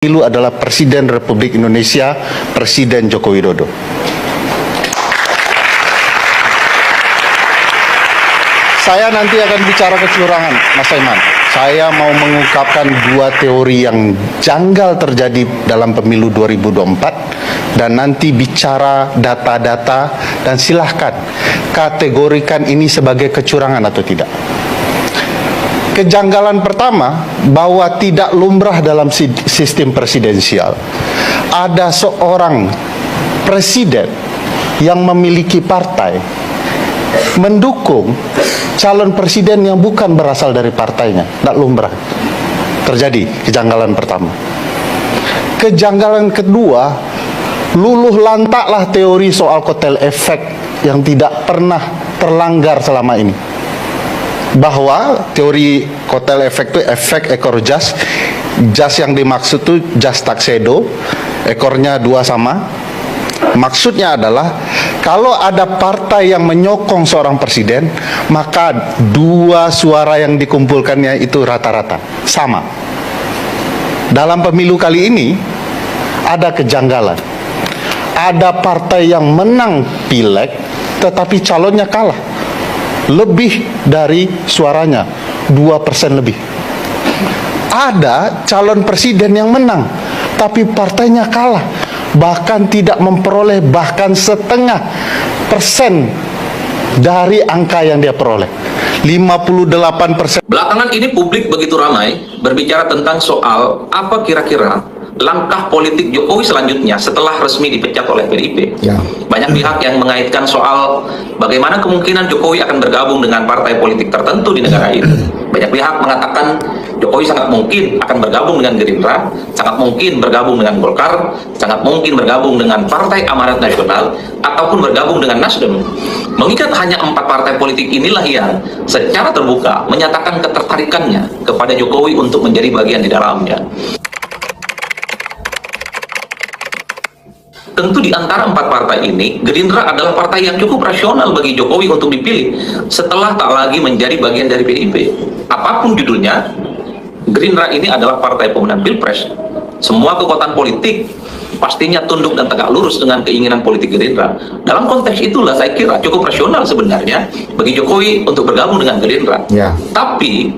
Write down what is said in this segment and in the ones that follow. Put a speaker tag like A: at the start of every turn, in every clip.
A: Pemilu adalah Presiden Republik Indonesia, Presiden Joko Widodo. Saya nanti akan bicara kecurangan, Mas Saiman. Saya mau mengungkapkan dua teori yang janggal terjadi dalam pemilu 2024 dan nanti bicara data-data dan silahkan kategorikan ini sebagai kecurangan atau tidak. Kejanggalan pertama, bahwa tidak lumrah dalam sistem presidensial. Ada seorang presiden yang memiliki partai mendukung calon presiden yang bukan berasal dari partainya. Tidak lumrah. Terjadi kejanggalan pertama. Kejanggalan kedua, luluh lantaklah teori soal kotel efek yang tidak pernah terlanggar selama ini. Bahwa teori kotel efek itu efek ekor jas. Jas yang dimaksud itu jas tuxedo, ekornya dua sama. Maksudnya adalah kalau ada partai yang menyokong seorang presiden, maka dua suara yang dikumpulkannya itu rata-rata sama. Dalam pemilu kali ini ada kejanggalan. Ada partai yang menang pileg tetapi calonnya kalah lebih dari suaranya, 2% lebih. Ada calon presiden yang menang tapi partainya kalah, bahkan tidak memperoleh bahkan setengah persen dari angka yang dia peroleh, 58%.
B: Belakangan ini publik begitu ramai berbicara tentang soal apa kira-kira langkah politik Jokowi selanjutnya setelah resmi dipecat oleh PDIP. Banyak pihak yang mengaitkan soal bagaimana kemungkinan Jokowi akan bergabung dengan partai politik tertentu di negara ini. Banyak pihak mengatakan Jokowi sangat mungkin akan bergabung dengan Gerindra, sangat mungkin bergabung dengan Golkar, sangat mungkin bergabung dengan Partai Amanat Nasional, ataupun bergabung dengan Nasdem. Mengingat hanya 4 partai politik inilah yang secara terbuka menyatakan ketertarikannya kepada Jokowi untuk menjadi bagian di dalamnya. Tentu di antara 4 partai ini, Gerindra adalah partai yang cukup rasional bagi Jokowi untuk dipilih setelah tak lagi menjadi bagian dari PDIP. Apapun judulnya, Gerindra ini adalah partai pemenang Pilpres. Semua kekuatan politik pastinya tunduk dan tegak lurus dengan keinginan politik Gerindra. Dalam konteks itulah saya kira cukup rasional sebenarnya bagi Jokowi untuk bergabung dengan Gerindra. Tapi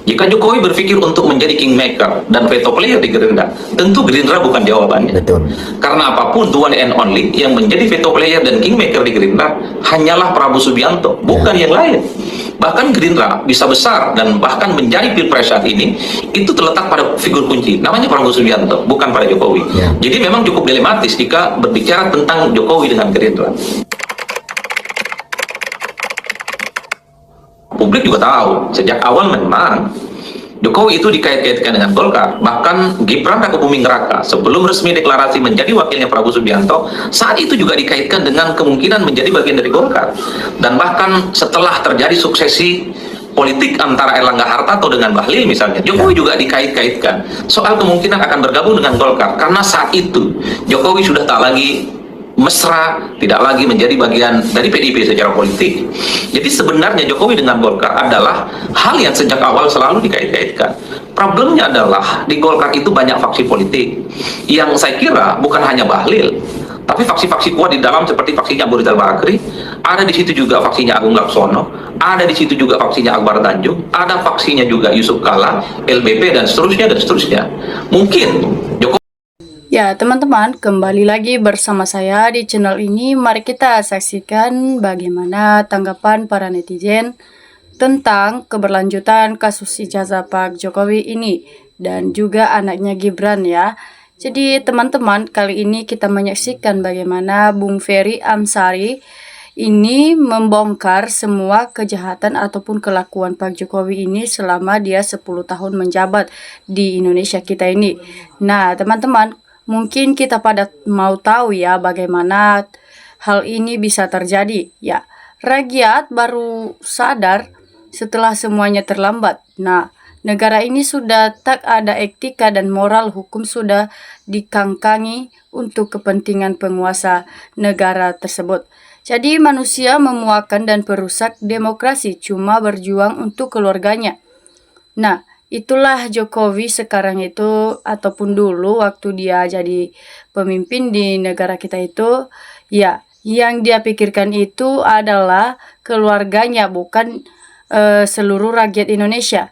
B: jika Jokowi berpikir untuk menjadi kingmaker dan veto player di Gerindra, tentu Gerindra bukan jawabannya. Karena apapun, the one and only yang menjadi veto player dan kingmaker di Gerindra hanyalah Prabowo Subianto, bukan yang lain. Bahkan Gerindra bisa besar dan bahkan menjadi Pilpres saat ini, itu terletak pada figur kunci, namanya Prabowo Subianto, bukan pada Jokowi. Jadi memang cukup dilematis jika berbicara tentang Jokowi dengan Gerindra. Publik juga tahu, sejak awal memang Jokowi itu dikait-kaitkan dengan Golkar. Bahkan Gibran Rakebuming Raka sebelum resmi deklarasi menjadi wakilnya Prabowo Subianto, saat itu juga dikaitkan dengan kemungkinan menjadi bagian dari Golkar. Dan bahkan setelah terjadi suksesi politik antara Erlangga Hartarto dengan Bahlil misalnya, Jokowi juga dikait-kaitkan soal kemungkinan akan bergabung dengan Golkar. Karena saat itu Jokowi sudah tak lagi mesra, tidak lagi menjadi bagian dari PDIP secara politik. Jadi sebenarnya Jokowi dengan Golkar adalah hal yang sejak awal selalu dikait-kaitkan. Problemnya adalah di Golkar itu banyak faksi politik yang saya kira bukan hanya Bahlil, tapi faksi-faksi kuat di dalam seperti faksinya Abu Rizal Bakri, ada di situ juga faksinya Agung Laksono, ada di situ juga faksinya Akbar Tanjung, ada faksinya juga Yusuf Kala, LBP dan seterusnya. Mungkin Jokowi.
C: Ya, teman-teman, kembali lagi bersama saya di channel ini. Mari kita saksikan bagaimana tanggapan para netizen tentang keberlanjutan kasus ijazah Pak Jokowi ini dan juga anaknya Gibran ya. Jadi teman-teman, kali ini kita menyaksikan bagaimana Bung Ferry Amsari ini membongkar semua kejahatan ataupun kelakuan Pak Jokowi ini selama dia 10 tahun menjabat di Indonesia kita ini. Nah, teman-teman, mungkin kita pada mau tahu ya bagaimana hal ini bisa terjadi. Ya, rakyat baru sadar setelah semuanya terlambat. Nah, negara ini sudah tak ada etika dan moral hukum sudah dikangkangi untuk kepentingan penguasa negara tersebut. Jadi manusia memuakan dan perusak demokrasi cuma berjuang untuk keluarganya. Nah, itulah Jokowi sekarang itu ataupun dulu waktu dia jadi pemimpin di negara kita itu, ya yang dia pikirkan itu adalah keluarganya, bukan seluruh rakyat Indonesia.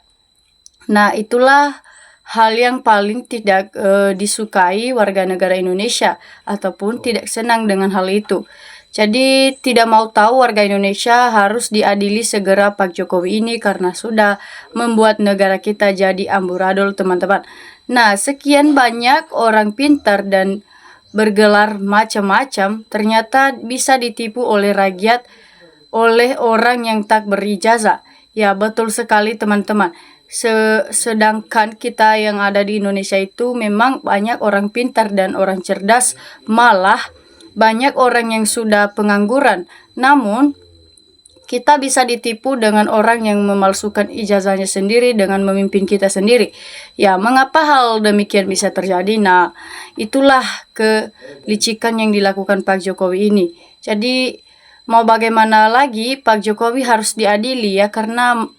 C: Nah, itulah hal yang paling tidak disukai warga negara Indonesia ataupun tidak senang dengan hal itu. Jadi tidak mau tahu warga Indonesia harus diadili segera Pak Jokowi ini karena sudah membuat negara kita jadi amburadul, teman-teman. Nah, sekian banyak orang pintar dan bergelar macam-macam ternyata bisa ditipu oleh rakyat, oleh orang yang tak berijazah. Ya, betul sekali teman-teman. Sedangkan kita yang ada di Indonesia itu memang banyak orang pintar dan orang cerdas, malah banyak orang yang sudah pengangguran. Namun kita bisa ditipu dengan orang yang memalsukan ijazahnya sendiri dengan memimpin kita sendiri. Ya, mengapa hal demikian bisa terjadi? Nah, itulah kelicikan yang dilakukan Pak Jokowi ini. Jadi mau bagaimana lagi, Pak Jokowi harus diadili ya, karena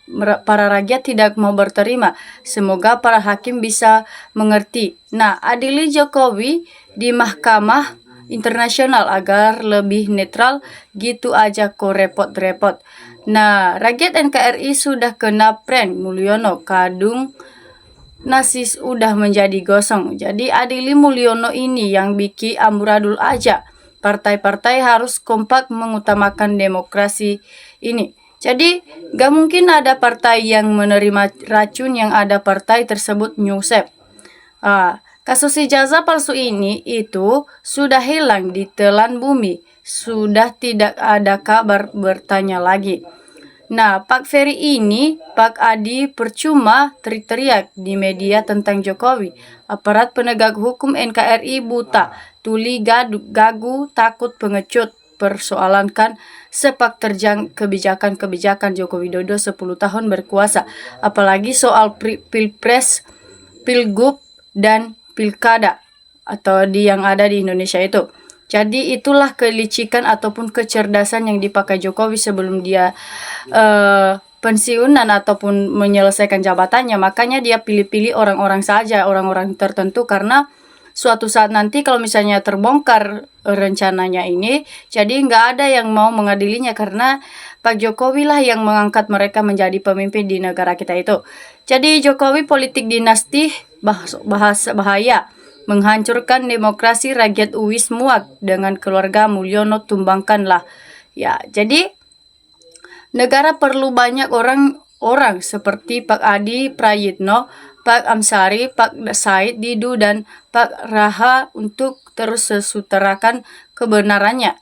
C: para rakyat tidak mau berterima. Semoga para hakim bisa mengerti. Nah, adili Jokowi di mahkamah internasional agar lebih netral, gitu aja kok repot-repot. Nah, rakyat NKRI sudah kena prank Mulyono, kadung nasi udah menjadi gosong. Jadi adili Mulyono ini yang bikin amburadul aja. Partai-partai harus kompak mengutamakan demokrasi ini. Jadi gak mungkin ada partai yang menerima racun yang ada partai tersebut nyusep. Kasus ijazah palsu ini itu sudah hilang di telan bumi, sudah tidak ada kabar bertanya lagi. Nah, Pak Ferry ini, Pak Adi percuma teriak-teriak di media tentang Jokowi. Aparat penegak hukum NKRI buta, tuli gagu, takut pengecut, persoalankan sepak terjang kebijakan-kebijakan Joko Widodo 10 tahun berkuasa. Apalagi soal pilpres, pilgub, dan pilkada atau yang ada di Indonesia itu. Jadi itulah kelicikan ataupun kecerdasan yang dipakai Jokowi sebelum dia pensiunan ataupun menyelesaikan jabatannya. Makanya dia pilih-pilih orang-orang saja, orang-orang tertentu, karena suatu saat nanti kalau misalnya terbongkar rencananya ini, jadi nggak ada yang mau mengadilinya karena Pak Jokowi lah yang mengangkat mereka menjadi pemimpin di negara kita itu. Jadi Jokowi politik dinasti bahaya, menghancurkan demokrasi, rakyat uwis muak dengan keluarga Mulyono tumbangkanlah. Ya, jadi negara perlu banyak orang seperti Pak Adi Prayitno, Pak Amsari, Pak Said Didu, dan Pak Raha untuk terus sesuterakan kebenarannya.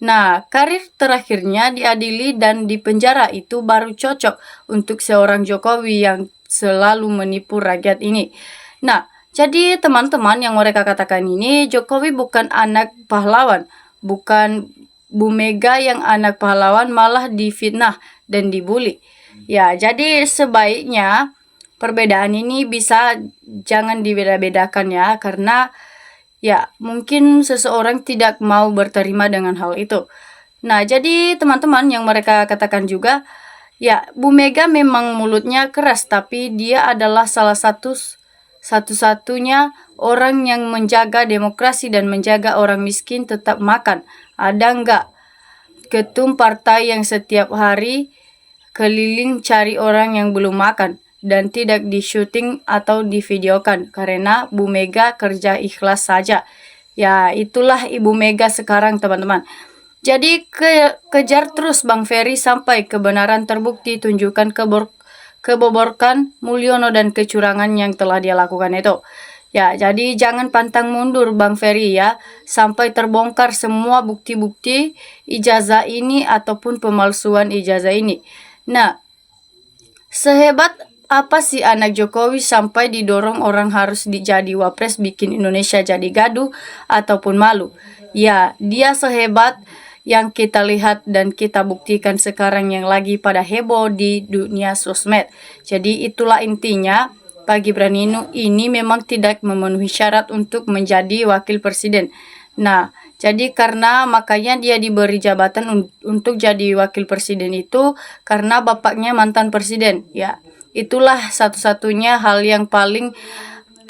C: Nah, karir terakhirnya diadili dan dipenjara itu baru cocok untuk seorang Jokowi yang selalu menipu rakyat ini. Nah, jadi teman-teman yang mereka katakan ini, Jokowi bukan anak pahlawan, bukan Bu Mega yang anak pahlawan, malah difitnah dan dibully. Ya, jadi sebaiknya perbedaan ini bisa jangan dibeda-bedakan ya, karena ya mungkin seseorang tidak mau berterima dengan hal itu. Nah, jadi teman-teman yang mereka katakan juga, ya Bu Mega memang mulutnya keras, tapi dia adalah salah satu-satunya orang yang menjaga demokrasi dan menjaga orang miskin tetap makan. Ada nggak ketum partai yang setiap hari keliling cari orang yang belum makan dan tidak di syuting atau divideokan karena Bu Mega kerja ikhlas saja. Ya, itulah Ibu Mega sekarang, teman-teman. Jadi kejar terus Bang Ferry sampai kebenaran terbukti, tunjukkan keboborkan Mulyono dan kecurangan yang telah dia lakukan itu. Ya, jadi jangan pantang mundur Bang Ferry ya, sampai terbongkar semua bukti-bukti ijazah ini ataupun pemalsuan ijazah ini. Nah, sehebat apa sih anak Jokowi sampai didorong orang harus jadi wapres, bikin Indonesia jadi gaduh ataupun malu? Ya, dia sehebat yang kita lihat dan kita buktikan sekarang yang lagi pada heboh di dunia sosmed. Jadi itulah intinya, Pak Gibran ini memang tidak memenuhi syarat untuk menjadi wakil presiden. Nah, jadi karena makanya dia diberi jabatan untuk jadi wakil presiden itu karena bapaknya mantan presiden. Ya, itulah satu-satunya hal yang paling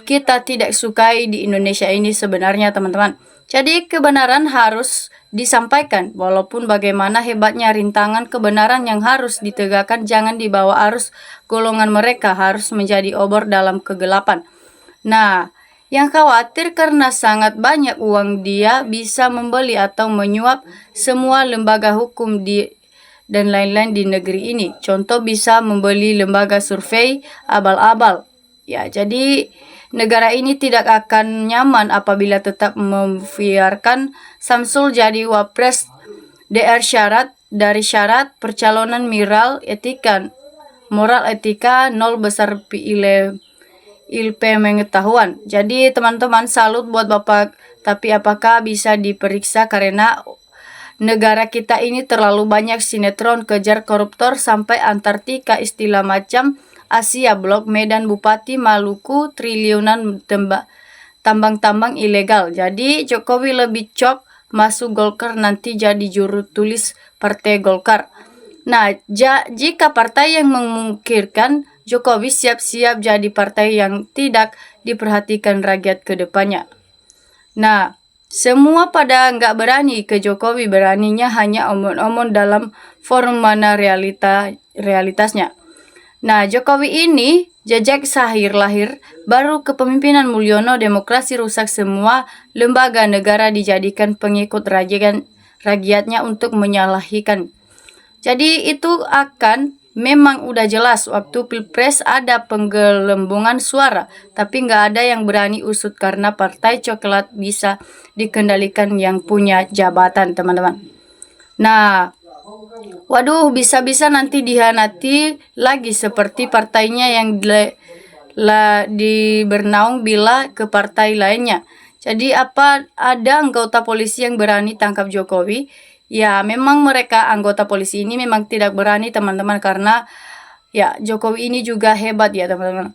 C: kita tidak sukai di Indonesia ini sebenarnya, teman-teman. Jadi kebenaran harus disampaikan, walaupun bagaimana hebatnya rintangan kebenaran yang harus ditegakkan jangan dibawa arus golongan mereka harus menjadi obor dalam kegelapan. Nah, yang khawatir karena sangat banyak uang dia bisa membeli atau menyuap semua lembaga hukum dan lain-lain di negeri ini. Contoh bisa membeli lembaga survei abal-abal. Ya, jadi negara ini tidak akan nyaman apabila tetap membiarkan Samsul jadi wapres DR dari syarat percalonan moral etika nol besar ilpe pengetahuan. Jadi teman-teman salut buat Bapak, tapi apakah bisa diperiksa karena negara kita ini terlalu banyak sinetron kejar koruptor sampai Antartika istilah macam Asia Blok Medan Bupati Maluku triliunan tambang-tambang ilegal. Jadi Jokowi lebih cok masuk Golkar nanti jadi juru tulis Partai Golkar. Nah, jika partai yang memungkinkan Jokowi siap-siap jadi partai yang tidak diperhatikan rakyat ke depannya. Nah, semua pada nggak berani ke Jokowi, beraninya hanya omong-omong dalam forum mana realitasnya. Nah, Jokowi ini jejak sahir lahir, baru kepemimpinan Mulyono demokrasi rusak semua lembaga negara dijadikan pengikut rakyatnya untuk menyalahikan. Jadi itu akan memang udah jelas waktu Pilpres ada penggelembungan suara, tapi nggak ada yang berani usut karena partai coklat bisa dikendalikan yang punya jabatan, teman-teman. Nah, waduh, bisa-bisa nanti dihianati lagi seperti partainya yang bernaung bila ke partai lainnya. Jadi apa ada anggota polisi yang berani tangkap Jokowi? Ya, memang mereka anggota polisi ini memang tidak berani, teman-teman, karena ya Jokowi ini juga hebat ya, teman-teman.